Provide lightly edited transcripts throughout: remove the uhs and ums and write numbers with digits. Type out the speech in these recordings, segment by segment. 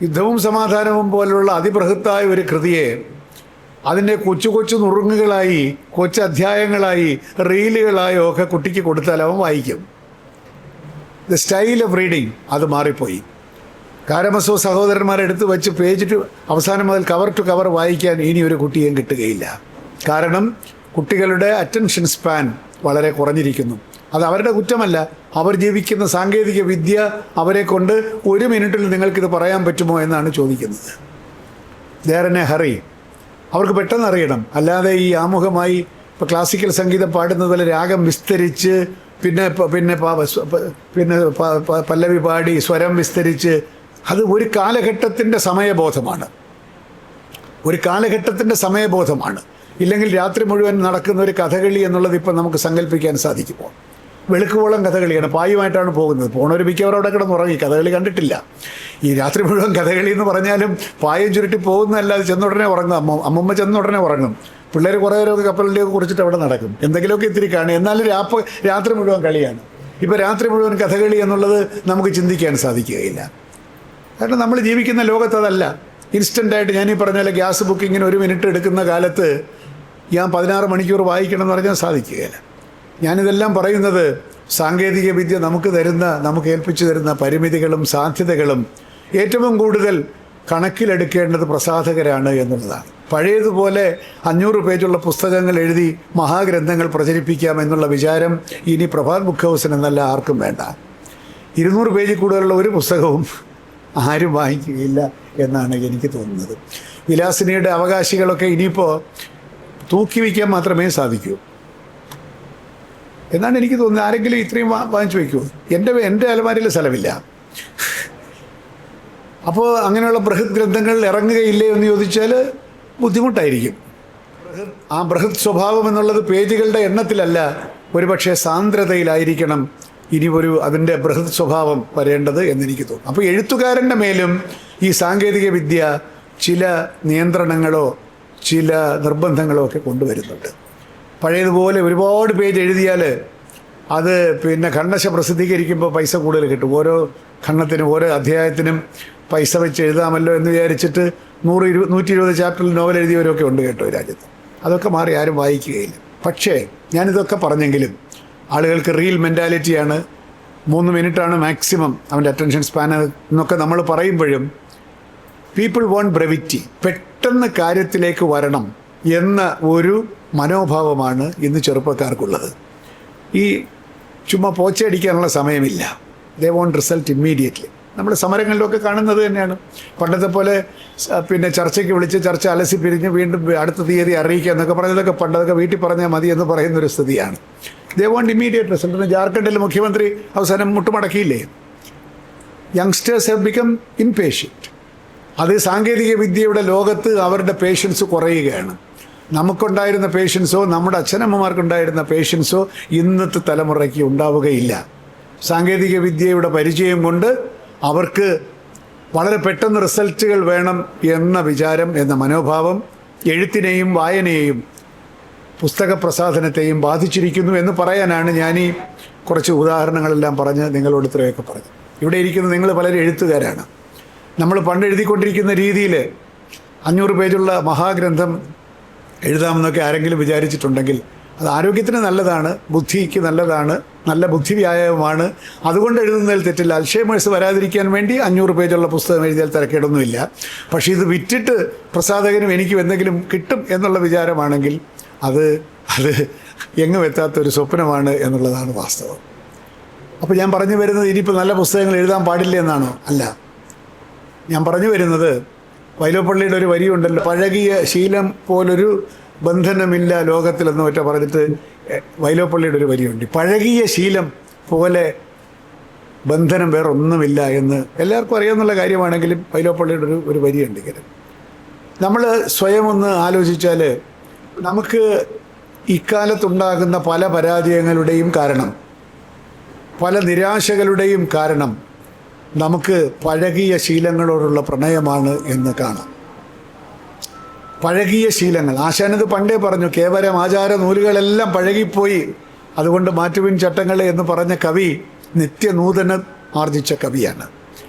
യുദ്ധവും സമാധാനവും പോലുള്ള അതിബൃഹത്തായ ഒരു കൃതിയെ അതിൻ്റെ കൊച്ചു കൊച്ചു നുറുങ്ങുകളായി, കൊച്ചധ്യായങ്ങളായി, റീലുകളായോ ഒക്കെ കുട്ടിക്ക് കൊടുത്താൽ അവൻ വായിക്കും. ദ സ്റ്റൈൽ ഓഫ് റീഡിങ് അത് മാറിപ്പോയി. കാരമസോ സഹോദരന്മാരെടുത്ത് വെച്ച് പേജ് ടു അവസാനം മുതൽ കവർ ടു കവർ വായിക്കാൻ ഇനി ഒരു കുട്ടിയും കിട്ടുകയില്ല. കാരണം കുട്ടികളുടെ അറ്റൻഷൻ സ്പാൻ വളരെ കുറഞ്ഞിരിക്കുന്നു. അത് അവരുടെ കുറ്റമല്ല. അവർ ജീവിക്കുന്ന സാങ്കേതിക വിദ്യ അവരെ കൊണ്ട് 1 മിനിറ്റിൽ നിങ്ങൾക്കിത് പറയാൻ പറ്റുമോ എന്നാണ് ചോദിക്കുന്നത്. They are in A hurry. അവർക്ക് പെട്ടെന്ന് അറിയണം. അല്ലാതെ ഈ ആമുഖമായി ഇപ്പോൾ ക്ലാസിക്കൽ സംഗീതം പാടുന്നത് പോലെ രാഗം വിസ്തരിച്ച് പിന്നെ പിന്നെ പിന്നെ പല്ലവി പാടി സ്വരം വിസ്തരിച്ച്, അത് ഒരു കാലഘട്ടത്തിൻ്റെ സമയബോധമാണ്. ഒരു കാലഘട്ടത്തിൻ്റെ സമയബോധമാണ്. ഇല്ലെങ്കിൽ രാത്രി മുഴുവൻ നടക്കുന്ന ഒരു കഥകളി എന്നുള്ളത് ഇപ്പം നമുക്ക് സങ്കല്പിക്കാൻ സാധിക്കുമോ? വെളുക്കുവോളം കഥകളിയാണ്. പായുമായിട്ടാണ് പോകുന്നത്. പോണവർ മിക്കവരും അവിടെ കിടന്നുറങ്ങി, കഥകളി കണ്ടിട്ടില്ല. ഈ രാത്രി മുഴുവൻ കഥകളി എന്ന് പറഞ്ഞാലും പായം ചുരുട്ടി പോകുന്നതല്ലാതെ ചെന്നുടനെ ഉറങ്ങും. അമ്മമ്മ ചെന്നുടനെ ഉറങ്ങും. പിള്ളേർ കുറേ നേരമൊക്കെ കപ്പലിലേക്ക് കുറിച്ചിട്ട് അവിടെ നടക്കും. എന്തെങ്കിലുമൊക്കെ ഇത്തിരി കാണും. എന്നാലും രാത്രി മുഴുവൻ കളിയാണ്. ഇപ്പോൾ രാത്രി മുഴുവൻ കഥകളി എന്നുള്ളത് നമുക്ക് ചിന്തിക്കാൻ സാധിക്കുകയില്ല. കാരണം നമ്മൾ ജീവിക്കുന്ന ലോകത്തതല്ല. ഇൻസ്റ്റൻ്റായിട്ട് ഞാനീ പറഞ്ഞ പോലെ ഗ്യാസ് ബുക്കിങ്ങിന് 1 മിനിറ്റ് എടുക്കുന്ന കാലത്ത് ഞാൻ 16 മണിക്കൂർ വായിക്കണം എന്ന് പറഞ്ഞാൽ സാധിക്കുകയില്ല. ഞാനിതെല്ലാം പറയുന്നത് സാങ്കേതിക വിദ്യ നമുക്ക് ഏൽപ്പിച്ചു തരുന്ന പരിമിതികളും സാധ്യതകളും ഏറ്റവും കൂടുതൽ കണക്കിലെടുക്കേണ്ടത് പ്രസാധകരാണ് എന്നുള്ളതാണ്. പഴയതുപോലെ 500 പേജുള്ള പുസ്തകങ്ങൾ എഴുതി മഹാഗ്രന്ഥങ്ങൾ പ്രചരിപ്പിക്കാം എന്നുള്ള വിചാരം ഇനി പ്രഭാത് ബുക്ക് ഹൗസിന് എന്നല്ല ആർക്കും വേണ്ട. 200 പേജിൽ കൂടുതലുള്ള ഒരു പുസ്തകവും ആരും വാങ്ങിക്കുകയില്ല എന്നാണ് എനിക്ക് തോന്നുന്നത്. വിലാസിനിയുടെ അവകാശികളൊക്കെ ഇനിയിപ്പോൾ തൂക്കി വയ്ക്കാൻ മാത്രമേ സാധിക്കൂ എന്നാണ് എനിക്ക് തോന്നുന്നത്. ആരെങ്കിലും ഇത്രയും വാങ്ങിച്ചു വയ്ക്കുമോ? എൻ്റെ അലമാരിയിൽ സ്ഥലമില്ല. അപ്പോൾ അങ്ങനെയുള്ള ബൃഹത് ഗ്രന്ഥങ്ങൾ ഇറങ്ങുകയില്ലേ എന്ന് ചോദിച്ചാൽ ബുദ്ധിമുട്ടായിരിക്കും. ആ ബൃഹത് സ്വഭാവം എന്നുള്ളത് പേജുകളുടെ എണ്ണത്തിലല്ല, ഒരുപക്ഷെ സാന്ദ്രതയിലായിരിക്കണം ഇനി അതിൻ്റെ ബൃഹത് സ്വഭാവം വരേണ്ടത് എന്നെനിക്ക് തോന്നും. അപ്പോൾ എഴുത്തുകാരൻ്റെ മേലും ഈ സാങ്കേതിക വിദ്യ ചില നിയന്ത്രണങ്ങളോ ചില നിർബന്ധങ്ങളോ ഒക്കെ കൊണ്ടുവരുന്നുണ്ട്. പഴയതുപോലെ ഒരുപാട് പേജ് എഴുതിയാൽ അത് പിന്നെ ഖണ്ഡശ പ്രസിദ്ധീകരിക്കുമ്പോൾ പൈസ കൂടുതൽ കിട്ടും. ഓരോ ഖണ്ഡത്തിനും ഓരോ അധ്യായത്തിനും പൈസ വെച്ച് എഴുതാമല്ലോ എന്ന് വിചാരിച്ചിട്ട് 100-120 ചാപ്റ്ററിൽ നോവൽ എഴുതിയവരൊക്കെ ഉണ്ട് കേട്ടോ രാജ്യത്ത്. അതൊക്കെ മാറി ആരും വായിക്കുകയില്ല. പക്ഷേ ഞാനിതൊക്കെ പറഞ്ഞെങ്കിലും ആളുകൾക്ക് റീൽ മെൻറ്റാലിറ്റിയാണ്. 3 മിനിറ്റാണ് മാക്സിമം അവൻ്റെ അറ്റൻഷൻ സ്പാൻ എന്നൊക്കെ നമ്മൾ പറയുമ്പോഴും പീപ്പിൾ വോണ്ട് ബ്രെവിറ്റി, പെട്ടെന്ന് കാര്യത്തിലേക്ക് വരണം എന്ന ഒരു മനോഭാവമാണ് ഇന്ന് ചെറുപ്പക്കാർക്കുള്ളത്. ഈ ചുമ്മാ പോച്ചയടിക്കാനുള്ള സമയമില്ല. ദേ വോണ്ട് റിസൾട്ട് ഇമ്മീഡിയറ്റ്ലി. നമ്മൾ സമരങ്ങളിലൊക്കെ കാണുന്നത് തന്നെയാണ്. പണ്ടത്തെ പോലെ പിന്നെ ചർച്ചയ്ക്ക് വിളിച്ച് ചർച്ച അലസി പിരിഞ്ഞ് വീണ്ടും അടുത്ത തീയതി അറിയിക്കുക എന്നൊക്കെ പറഞ്ഞതൊക്കെ പണ്ടതൊക്കെ വീട്ടിൽ പറഞ്ഞാൽ മതി എന്ന് പറയുന്നൊരു സ്ഥിതിയാണ്. They want immediate result. ജാർഖണ്ഡിൽ മുഖ്യമന്ത്രി അവസാനം മുട്ടുമടക്കിയില്ലേ? Youngsters have become impatient. അത് സാങ്കേതിക വിദ്യയുടെ ലോകത്ത് അവരുടെ പേഷ്യൻസ് കുറയുകയാണ്. നമുക്കുണ്ടായിരുന്ന പേഷ്യൻസോ നമ്മുടെ അച്ഛനമ്മമാർക്കുണ്ടായിരുന്ന പേഷ്യൻസോ ഇന്നത്തെ തലമുറയ്ക്ക് ഉണ്ടാവുകയില്ല. സാങ്കേതിക വിദ്യയുടെ പരിചയം കൊണ്ട് അവർക്ക് വളരെ പെട്ടെന്ന് റിസൾട്ടുകൾ വേണം എന്ന വിചാരം, എന്ന മനോഭാവം എഴുത്തിനെയും വായനയെയും പുസ്തക പ്രസാധനത്തെയും ബാധിച്ചിരിക്കുന്നു എന്ന് പറയാനാണ് ഞാൻ ഈ കുറച്ച് ഉദാഹരണങ്ങളെല്ലാം പറഞ്ഞ് നിങ്ങളോട് ഇത്രയൊക്കെ പറഞ്ഞു. ഇവിടെ ഇരിക്കുന്ന നിങ്ങൾ പലരും എഴുത്തുകാരാണ്. നമ്മൾ പണ്ട് എഴുതിക്കൊണ്ടിരിക്കുന്ന രീതിയിൽ 500 പേജുള്ള മഹാഗ്രന്ഥം എഴുതാമെന്നൊക്കെ ആരെങ്കിലും വിചാരിച്ചിട്ടുണ്ടെങ്കിൽ അത് ആരോഗ്യത്തിന് നല്ലതാണ്, ബുദ്ധിക്ക് നല്ലതാണ്, നല്ല ബുദ്ധി വ്യായാമമാണ്. അതുകൊണ്ട് എഴുതുന്നതിൽ തെറ്റില്ല. അൽഷൈമേഴ്സ് വരാതിരിക്കാൻ വേണ്ടി 500 പേജുള്ള പുസ്തകം എഴുതിയാൽ തിരക്കേടൊന്നുമില്ല. പക്ഷേ ഇത് വിറ്റിട്ട് പ്രസാധകനും എനിക്കും എന്തെങ്കിലും കിട്ടും എന്നുള്ള വിചാരമാണെങ്കിൽ അത് എങ്ങും എത്താത്തൊരു സ്വപ്നമാണ് എന്നുള്ളതാണ് വാസ്തവം. അപ്പോൾ ഞാൻ പറഞ്ഞു വരുന്നത് ഇനിയിപ്പോൾ നല്ല പുസ്തകങ്ങൾ എഴുതാൻ പാടില്ല എന്നാണോ? അല്ല. ഞാൻ പറഞ്ഞു വരുന്നത് വൈലോപ്പള്ളിയുടെ ഒരു വരിയുണ്ടല്ലോ, പഴകിയ ശീലം പോലൊരു ബന്ധനമില്ല ലോകത്തിലെന്ന് ഒറ്റ പറഞ്ഞിട്ട് വൈലോപ്പള്ളിയുടെ ഒരു വരിയുണ്ട്. പഴകിയ ശീലം പോലെ ബന്ധനം വേറെ ഒന്നുമില്ല എന്ന് എല്ലാവർക്കും അറിയാവുന്ന കാര്യമാണെങ്കിലും വൈലോപ്പള്ളിയുടെ ഒരു വരിയുണ്ട്. ഇങ്ങനെ നമ്മൾ സ്വയം ഒന്ന് ആലോചിച്ചാൽ നമുക്ക് ഇക്കാലത്തുണ്ടാകുന്ന പല പരാജയങ്ങളുടെയും കാരണം, പല നിരാശകളുടെയും കാരണം നമുക്ക് പഴകിയ ശീലങ്ങളോടുള്ള പ്രണയമാണ് എന്ന് കാണാം. പഴകിയ ശീലങ്ങൾ, ആശാനത് പണ്ടേ പറഞ്ഞു, കേവലം ആചാര നൂലുകളെല്ലാം പഴകിപ്പോയി, അതുകൊണ്ട് മാറ്റുവിൻ ചട്ടങ്ങളെ എന്ന് പറഞ്ഞ കവി നിത്യനൂതന ആർജിച്ച കവിയാണ്.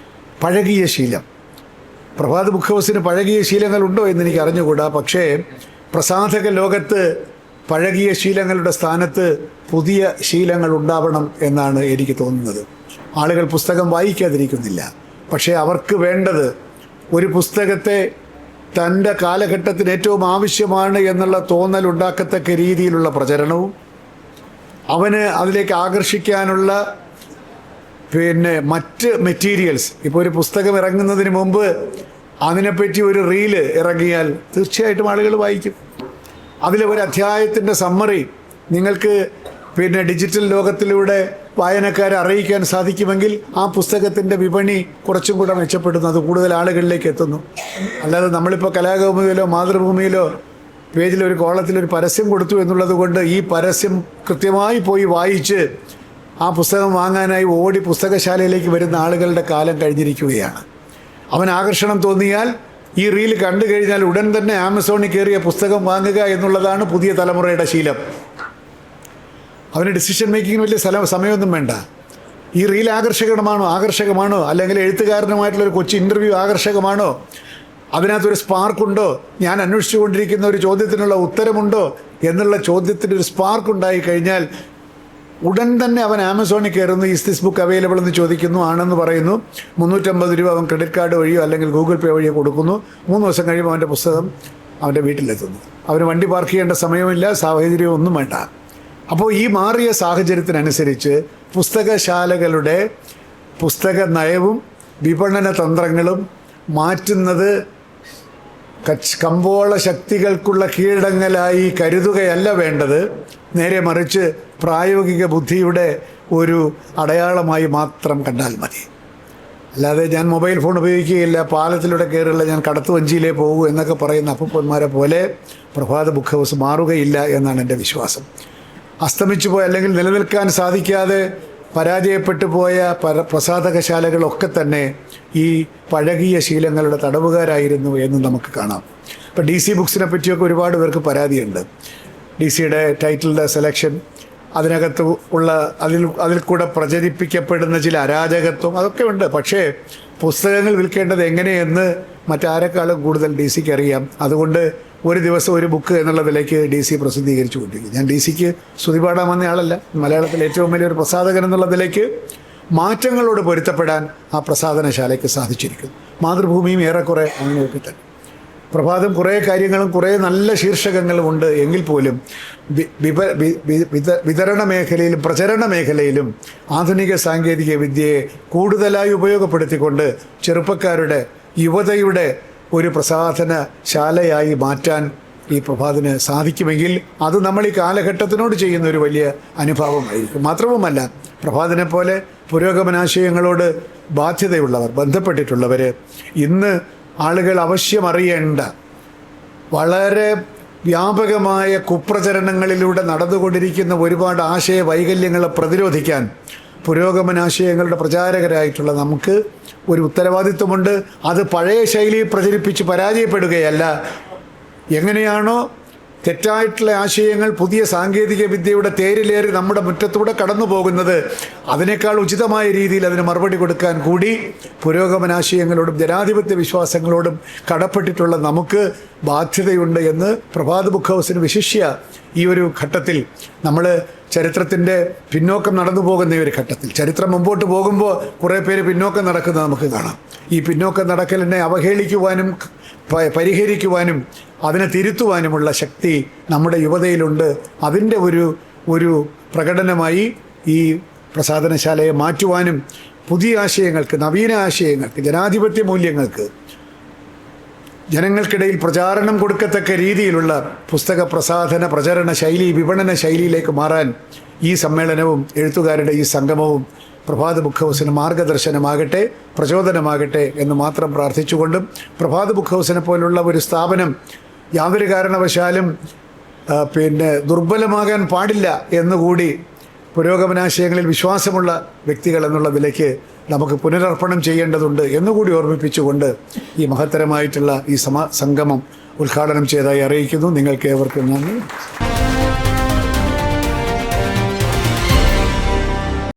പഴകിയ ശീലം, പ്രഭാത് ബുക്ക് ഹൗസിന് പഴകിയ ശീലങ്ങളുണ്ടോ എന്ന് എനിക്ക് അറിഞ്ഞുകൂടാ. പക്ഷേ പ്രസാധക ലോകത്ത് പഴകിയ ശീലങ്ങളുടെ സ്ഥാനത്ത് പുതിയ ശീലങ്ങൾ ഉണ്ടാവണം എന്നാണ് എനിക്ക് തോന്നുന്നത്. ആളുകൾ പുസ്തകം വായിക്കാതിരിക്കുന്നില്ല, പക്ഷേ അവർക്ക് വേണ്ടത് ഒരു പുസ്തകത്തെ തൻ്റെ കാലഘട്ടത്തിന് ഏറ്റവും ആവശ്യമാണ് എന്നുള്ള തോന്നൽ ഉണ്ടാക്കത്തക്ക രീതിയിലുള്ള പ്രചരണവും അവന് അതിലേക്ക് ആകർഷിക്കാനുള്ള മറ്റ് മെറ്റീരിയൽസ്. ഇപ്പോൾ ഒരു പുസ്തകം ഇറങ്ങുന്നതിന് മുമ്പ് അതിനെപ്പറ്റി ഒരു റീല് ഇറങ്ങിയാൽ തീർച്ചയായിട്ടും ആളുകൾ വായിക്കും. അതിൽ ഒരു അധ്യായത്തിൻ്റെ സമ്മറി നിങ്ങൾക്ക് ഡിജിറ്റൽ ലോകത്തിലൂടെ വായനക്കാരെ അറിയിക്കാൻ സാധിക്കുമെങ്കിൽ ആ പുസ്തകത്തിൻ്റെ വിപണി കുറച്ചും കൂടെ മെച്ചപ്പെടുന്നു, അത് കൂടുതൽ ആളുകളിലേക്ക് എത്തുന്നു. അല്ലാതെ നമ്മളിപ്പോൾ കലാകൗമുദിയിലോ മാതൃഭൂമിയിലോ പേജിൽ ഒരു കോളത്തിലൊരു പരസ്യം കൊടുത്തു എന്നുള്ളത് കൊണ്ട് ഈ പരസ്യം കൃത്യമായി പോയി വായിച്ച് ആ പുസ്തകം വാങ്ങാനായി ഓടി പുസ്തകശാലയിലേക്ക് വരുന്ന ആളുകളുടെ കാലം കഴിഞ്ഞിരിക്കുകയാണ്. അവൻ ആകർഷണം തോന്നിയാൽ ഈ റീൽ കണ്ടു കഴിഞ്ഞാൽ ഉടൻ തന്നെ ആമസോണിൽ കയറിയ പുസ്തകം വാങ്ങുക എന്നുള്ളതാണ് പുതിയ തലമുറയുടെ ശീലം. അവന് ഡിസിഷൻ മേക്കിങ്ങിന് വലിയ സമയമൊന്നും വേണ്ട. ഈ റീൽ ആകർഷകമാണോ അല്ലെങ്കിൽ എഴുത്തുകാരനുമായിട്ടുള്ളൊരു കൊച്ചു ഇൻ്റർവ്യൂ ആകർഷകമാണോ, അതിനകത്തൊരു സ്പാർക്കുണ്ടോ, ഞാൻ അന്വേഷിച്ചു കൊണ്ടിരിക്കുന്ന ഒരു ചോദ്യത്തിനുള്ള ഉത്തരമുണ്ടോ എന്നുള്ള ചോദ്യത്തിന് ഒരു സ്പാർക്ക് ഉണ്ടായി കഴിഞ്ഞാൽ ഉടൻ തന്നെ അവൻ ആമസോണിൽ കയറുന്നു. ഈസ് ദിസ് ബുക്ക് അവൈലബിൾ എന്ന് ചോദിക്കുന്നു, ആണെന്ന് പറയുന്നു. 350 രൂപ അവൻ ക്രെഡിറ്റ് കാർഡ് വഴിയോ അല്ലെങ്കിൽ ഗൂഗിൾ പേ വഴിയോ കൊടുക്കുന്നു. 3 ദിവസം കഴിയുമ്പോൾ അവൻ്റെ പുസ്തകം അവൻ്റെ വീട്ടിലെത്തുന്നു. അവന് വണ്ടി പാർക്ക് ചെയ്യേണ്ട സമയമില്ല, സാഹചര്യം ഒന്നും വേണ്ട. അപ്പോൾ ഈ മാറിയ സാഹചര്യത്തിനനുസരിച്ച് പുസ്തകശാലകളുടെ പുസ്തക നയവും വിപണന തന്ത്രങ്ങളും മാറ്റുന്നത് കമ്പോള ശക്തികൾക്കുള്ള കീഴടങ്ങലായി കരുതുകയല്ല വേണ്ടത്, നേരെ മറിച്ച് പ്രായോഗിക ബുദ്ധിയുടെ ഒരു അടയാളമായി മാത്രം കണ്ടാൽ മതി. അല്ലാതെ ഞാൻ മൊബൈൽ ഫോൺ ഉപയോഗിക്കുകയില്ല, പാലത്തിലൂടെ കയറില്ല, ഞാൻ കടത്തുവഞ്ചിയിലേ പോകൂ എന്നൊക്കെ പറയുന്ന അപ്പന്മാരെ പോലെ പ്രഭാത ബുക്ക് ഹൗസ് മാറുകയില്ല എന്നാണ് എൻ്റെ വിശ്വാസം. അസ്തമിച്ചു പോയ അല്ലെങ്കിൽ നിലനിൽക്കാൻ സാധിക്കാതെ പരാജയപ്പെട്ടു പോയ പ്രസാധകശാലകളൊക്കെ തന്നെ ഈ പഴകിയ ശീലങ്ങളുടെ തടവുകാരായിരുന്നു എന്ന് നമുക്ക് കാണാം. ഇപ്പോൾ DC ബുക്സിനെ പറ്റിയൊക്കെ ഒരുപാട് പേർക്ക് പരാതിയുണ്ട്. DC-യുടെ ടൈറ്റിലിൻ്റെ സെലക്ഷൻ, അതിനകത്ത് ഉള്ള അതിൽ കൂടെ പ്രചരിപ്പിക്കപ്പെടുന്ന ചില അരാജകത്വം, അതൊക്കെ ഉണ്ട്. പക്ഷേ പുസ്തകങ്ങൾ വിൽക്കേണ്ടത് എങ്ങനെയെന്ന് മറ്റാരെക്കാളും കൂടുതൽ DC-ക്ക് അറിയാം. അതുകൊണ്ട് ഒരു ദിവസം ഒരു ബുക്ക് എന്നുള്ളതിലേക്ക് DC പ്രസിദ്ധീകരിച്ചു കൊണ്ടിരിക്കും. ഞാൻ DC-ക്ക് സ്തുതി പാടാൻ വന്ന ആളല്ല. മലയാളത്തിലെ ഏറ്റവും വലിയൊരു പ്രസാധകൻ എന്നുള്ളതിലേക്ക് മാറ്റങ്ങളോട് പൊരുത്തപ്പെടാൻ ആ പ്രസാധനശാലയ്ക്ക് സാധിച്ചിരിക്കുന്നു. മാതൃഭൂമിയും ഏറെക്കുറെ അങ്ങനെയൊക്കെ തന്നെ. പ്രഭാതം കുറേ കാര്യങ്ങളും കുറേ നല്ല ശീർഷകങ്ങളും ഉണ്ട് എങ്കിൽ പോലും വിതരണ മേഖലയിലും പ്രചരണ മേഖലയിലും ആധുനിക സാങ്കേതിക വിദ്യയെ കൂടുതലായി ഉപയോഗപ്പെടുത്തിക്കൊണ്ട് ചെറുപ്പക്കാരുടെ യുവതയുടെ ഒരു പ്രസാധനശാലയായി മാറ്റാൻ ഈ പ്രഭാതിന് സാധിക്കുമെങ്കിൽ അത് നമ്മൾ ഈ കാലഘട്ടത്തിനോട് ചെയ്യുന്ന ഒരു വലിയ അനുഭവമായിരിക്കും. മാത്രവുമല്ല, പ്രഭാതിനെ പോലെ പുരോഗമനാശയങ്ങളോട് ബാധ്യതയുള്ളവർ, ബന്ധപ്പെട്ടിട്ടുള്ളവർ, ഇന്ന് ആളുകൾ അവശ്യം അറിയേണ്ട വളരെ വ്യാപകമായ കുപ്രചരണങ്ങളിലൂടെ നടന്നുകൊണ്ടിരിക്കുന്ന ഒരുപാട് ആശയ വൈകല്യങ്ങളെ പ്രതിരോധിക്കാൻ പുരോഗമനാശയങ്ങളുടെ പ്രചാരകരായിട്ടുള്ള നമുക്ക് ഒരു ഉത്തരവാദിത്വമുണ്ട്. അത് പഴയ ശൈലിയിൽ പ്രചരിപ്പിച്ച് പരാജയപ്പെടുകയല്ല, എങ്ങനെയാണോ തെറ്റായിട്ടുള്ള ആശയങ്ങൾ പുതിയ സാങ്കേതിക വിദ്യയുടെ തേരിലേറി നമ്മുടെ മുറ്റത്തൂടെ കടന്നു പോകുന്നത്, അതിനേക്കാൾ ഉചിതമായ രീതിയിൽ അതിന് മറുപടി കൊടുക്കാൻ കൂടി പുരോഗമനാശയങ്ങളോടും ജനാധിപത്യ വിശ്വാസങ്ങളോടും കടപ്പെട്ടിട്ടുള്ള നമുക്ക് ബാധ്യതയുണ്ട് എന്ന് പ്രഭാത് ബുക്ക് ഹൗസിന് വിശിഷ്യ ഈ ഒരു ഘട്ടത്തിൽ, നമ്മൾ ചരിത്രത്തിൻ്റെ പിന്നോക്കം നടന്നു പോകുന്ന ഈ ഒരു ഘട്ടത്തിൽ, ചരിത്രം മുമ്പോട്ട് പോകുമ്പോൾ കുറേ പേര് പിന്നോക്കം നടക്കുന്നത് നമുക്ക് കാണാം. ഈ പിന്നോക്കം നടക്കലിനെ അവഹേളിക്കുവാനും പരിഹരിക്കുവാനും അതിനെ തിരുത്തുവാനുമുള്ള ശക്തി നമ്മുടെ യുവതയിലുണ്ട്. അതിൻ്റെ ഒരു പ്രകടനമായി ഈ പ്രസാധനശാലയെ മാറ്റുവാനും പുതിയ ആശയങ്ങൾക്ക്, നവീന ആശയങ്ങൾക്ക്, ജനാധിപത്യ മൂല്യങ്ങൾക്ക് ജനങ്ങൾക്കിടയിൽ പ്രചാരണം കൊടുക്കത്തക്ക രീതിയിലുള്ള പുസ്തക പ്രചരണ ശൈലി, വിപണന ശൈലിയിലേക്ക് മാറാൻ ഈ സമ്മേളനവും എഴുത്തുകാരുടെ ഈ സംഗമവും പ്രഭാത് ബുക്ക് ഹൗസിന് മാർഗദർശനമാകട്ടെ, പ്രചോദനമാകട്ടെ എന്ന് മാത്രം പ്രാർത്ഥിച്ചുകൊണ്ടും, പ്രഭാത് ബുക്ക് ഹൗസിനെ പോലുള്ള ഒരു സ്ഥാപനം യാതൊരു കാരണവശാലും ദുർബലമാകാൻ പാടില്ല എന്നുകൂടി പുരോഗമനാശയങ്ങളിൽ വിശ്വാസമുള്ള വ്യക്തികൾ എന്നുള്ള നിലയ്ക്ക് നമുക്ക് പുനരർപ്പണം ചെയ്യേണ്ടതുണ്ട് എന്നുകൂടി ഓർമ്മിപ്പിച്ചുകൊണ്ട് ഈ മഹത്തരമായിട്ടുള്ള ഈ സംഗമം ഉദ്ഘാടനം ചെയ്തതായി അറിയിക്കുന്നു. നിങ്ങൾക്ക് ഏവർക്കും നന്ദി.